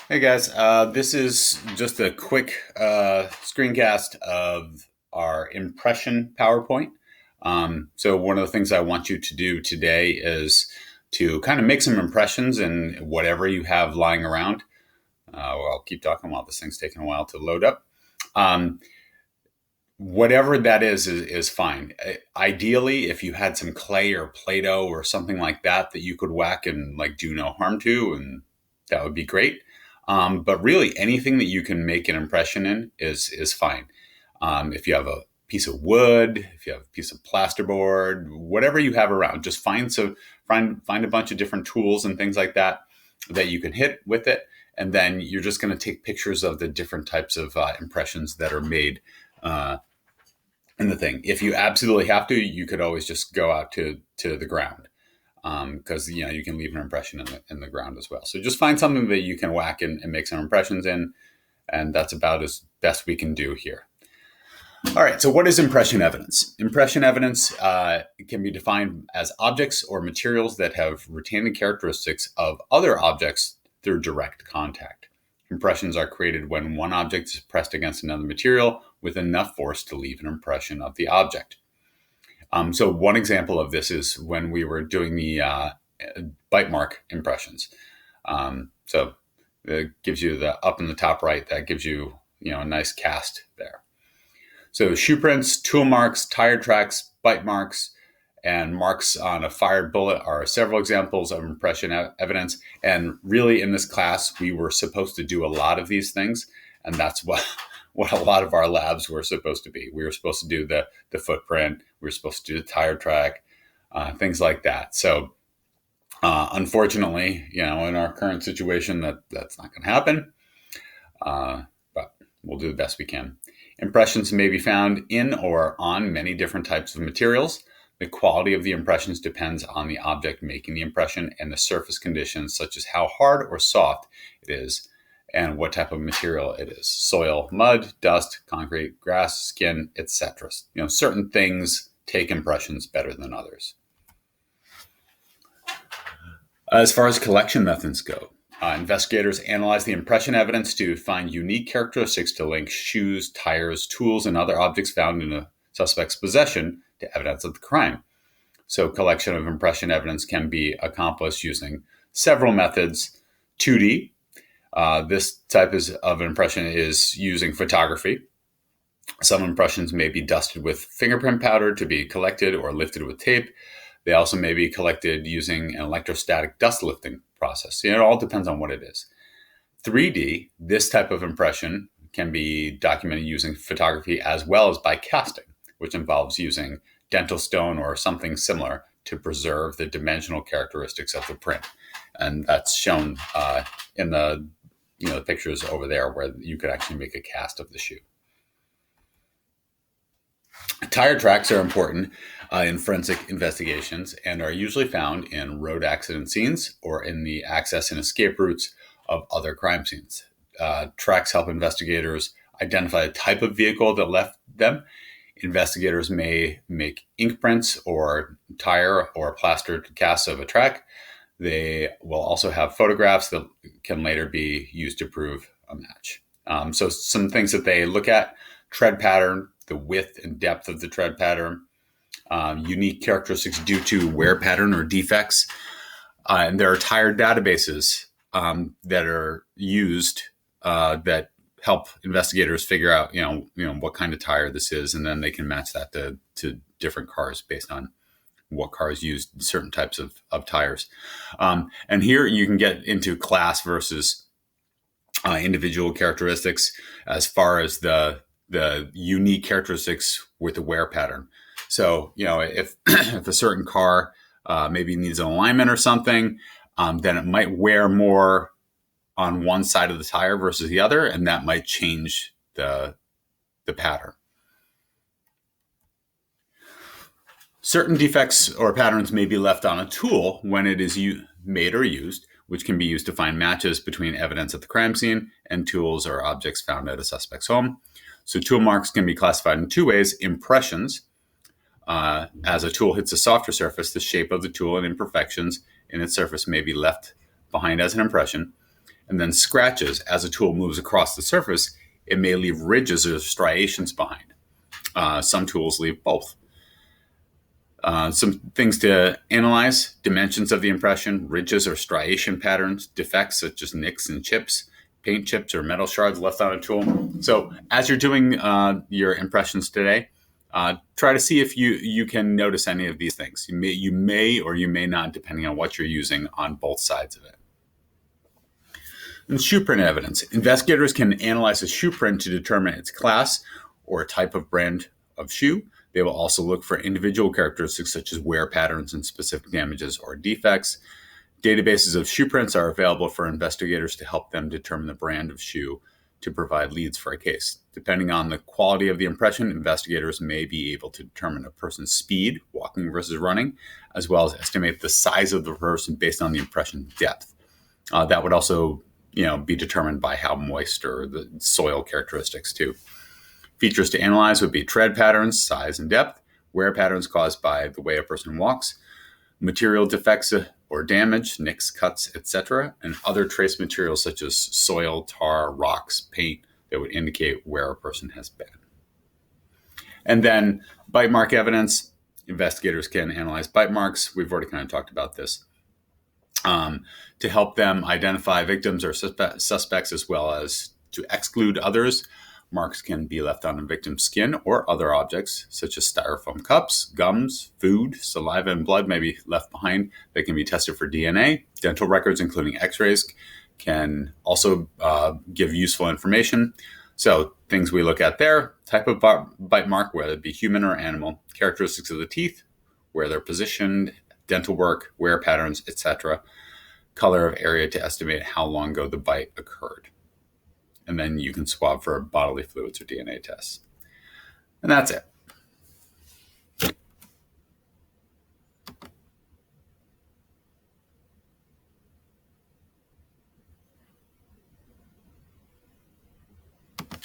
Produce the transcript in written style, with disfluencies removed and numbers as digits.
Hey guys, this is just a quick screencast of our impression PowerPoint. So one of the things I want you to do today is to kind of make some impressions in whatever you have lying around. Well, I'll keep talking while this thing's taking a while to load up. Um, Whatever that is fine. Ideally, if you had some clay or Play-Doh or something like that that you could whack and like do no harm to, and that would be great. But really, anything that you can make an impression in is fine. If you have a piece of wood, if you have a piece of plasterboard, whatever you have around, just find a bunch of different tools and things like that that you can hit with it, and then you're just going to take pictures of the different types of impressions that are made. Uh, in the thing. If you absolutely have to, you could always just go out to the ground because you can leave an impression in the ground as well. So just find something that you can whack and make some impressions in, and that's about as best we can do here. All right. So what is impression evidence? Impression evidence can be defined as objects or materials that have retaining characteristics of other objects through direct contact. Impressions are created when one object is pressed against another material with enough force to leave an impression of the object. So one example of this is when we were doing the bite mark impressions. So it gives you the up in the top right, that gives you, a nice cast there. So shoe prints, tool marks, tire tracks, bite marks, and marks on a fired bullet are several examples of impression evidence. And really, in this class, we were supposed to do a lot of these things, and that's what a lot of our labs were supposed to be. We were supposed to do the footprint. We were supposed to do the tire track, things like that. So, unfortunately, in our current situation, that's not going to happen. But we'll do the best we can. Impressions may be found in or on many different types of materials. The quality of the impressions depends on the object making the impression and the surface conditions, such as how hard or soft it is and what type of material it is: soil, mud, dust, concrete, grass, skin, etc. Certain things take impressions better than others. As far as collection methods go, investigators analyze the impression evidence to find unique characteristics to link shoes, tires, tools, and other objects found in a suspect's possession to evidence of the crime. So collection of impression evidence can be accomplished using several methods. 2D, this type of impression is using photography. Some impressions may be dusted with fingerprint powder to be collected or lifted with tape. They also may be collected using an electrostatic dust lifting process. It all depends on what it is. 3D, this type of impression can be documented using photography as well as by casting, which involves using dental stone or something similar to preserve the dimensional characteristics of the print. And that's shown in the pictures over there where you could actually make a cast of the shoe. Tire tracks are important in forensic investigations and are usually found in road accident scenes or in the access and escape routes of other crime scenes. Tracks help investigators identify the type of vehicle that left them. Investigators may make ink prints or tire or plastered casts of a track. They will also have photographs that can later be used to prove a match. So some things that they look at: tread pattern, the width and depth of the tread pattern, unique characteristics due to wear pattern or defects. And there are tire databases that are used that help investigators figure out, what kind of tire this is, and then they can match that to different cars based on what cars used certain types of tires. And here you can get into class versus individual characteristics as far as the unique characteristics with the wear pattern. So, if if a certain car maybe needs an alignment or something, then it might wear more on one side of the tire versus the other, and that might change the pattern. Certain defects or patterns may be left on a tool when it is made or used, which can be used to find matches between evidence at the crime scene and tools or objects found at a suspect's home. So tool marks can be classified in two ways: impressions. As a tool hits a softer surface, the shape of the tool and imperfections in its surface may be left behind as an impression. And then scratches. As a tool moves across the surface, it may leave ridges or striations behind. Some tools leave both. Some things to analyze: dimensions of the impression, ridges or striation patterns, defects such as nicks and chips, paint chips or metal shards left on a tool. So as you're doing your impressions today, try to see if you can notice any of these things. You may or you may not, depending on what you're using on both sides of it. And shoe print evidence. Investigators can analyze a shoe print to determine its class or type of brand of shoe. They will also look for individual characteristics such as wear patterns and specific damages or defects. Databases of shoe prints are available for investigators to help them determine the brand of shoe to provide leads for a case. Depending on the quality of the impression, investigators may be able to determine a person's speed, walking versus running, as well as estimate the size of the person based on the impression depth. That would also be determined by how moist or the soil characteristics too. Features to analyze would be tread patterns, size and depth, wear patterns caused by the way a person walks, material defects or damage, nicks, cuts, etc., and other trace materials such as soil, tar, rocks, paint that would indicate where a person has been. And then bite mark evidence. Investigators can analyze bite marks. We've already kind of talked about this. To help them identify victims or suspects as well as to exclude others. Marks can be left on a victim's skin or other objects, such as styrofoam cups, gums, food, saliva, and blood may be left behind. They can be tested for DNA. Dental records, including x-rays, can also give useful information. So things we look at there: type of bite mark, whether it be human or animal, characteristics of the teeth, where they're positioned, dental work, wear patterns, etc., color of area to estimate how long ago the bite occurred. And then you can swab for bodily fluids or DNA tests. And that's it.